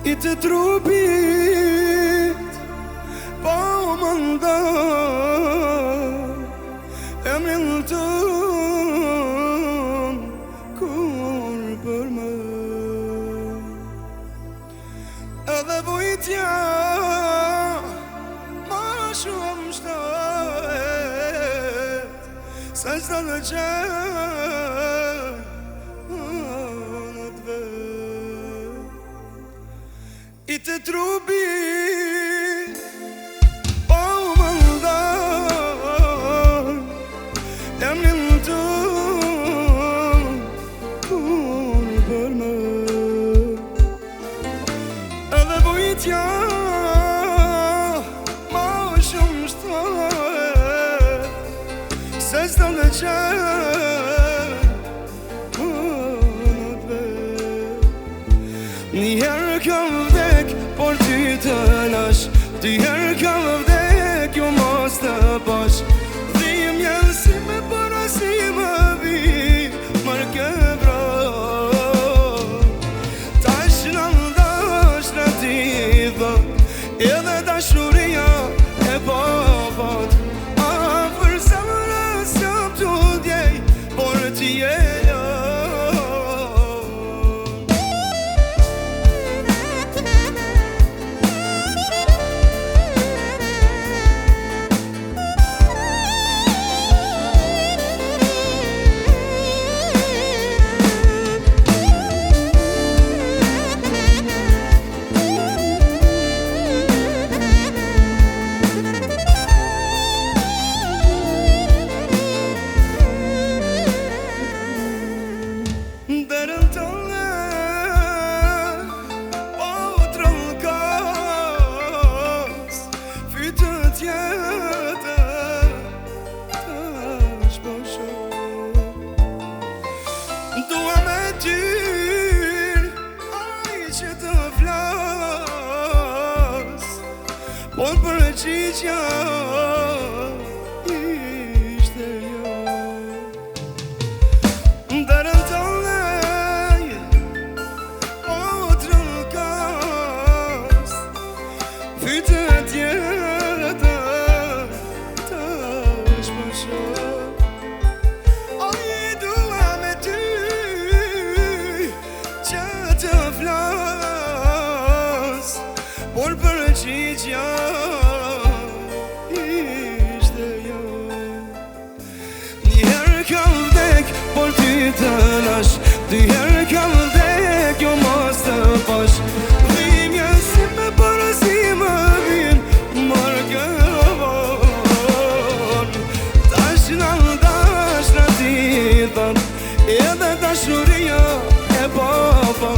I të trupit po më nda emrin tën kur për më edhe vujtja ma shumë shtet se s'ta dhe I të trupit po më ndan emrin tën kur për më edhe vujtja ma shumë shtet se s'ta dhe Njëherë kam vdek, por ty të lash Dyherë kam vdek, jo mos të pash Dhim janë si me para si më vi Marë ke vra Tash në ndash në ti dhe Edhe dashuria e papat A përsa më rësëm të djej Por ti e Dua me tyr, aj që të flas Por përgjigja ishte jo Derën të lej, o trëlkas Fytë tjera të shpësho Por përgjigja ishte jo Njëherë kam vdek, por ty të lash Dyherë kam vdek, jo mos të pash Dhimja si me para si më vin Marë këron Tash në ndash në ti thën Edhe dashuria e papa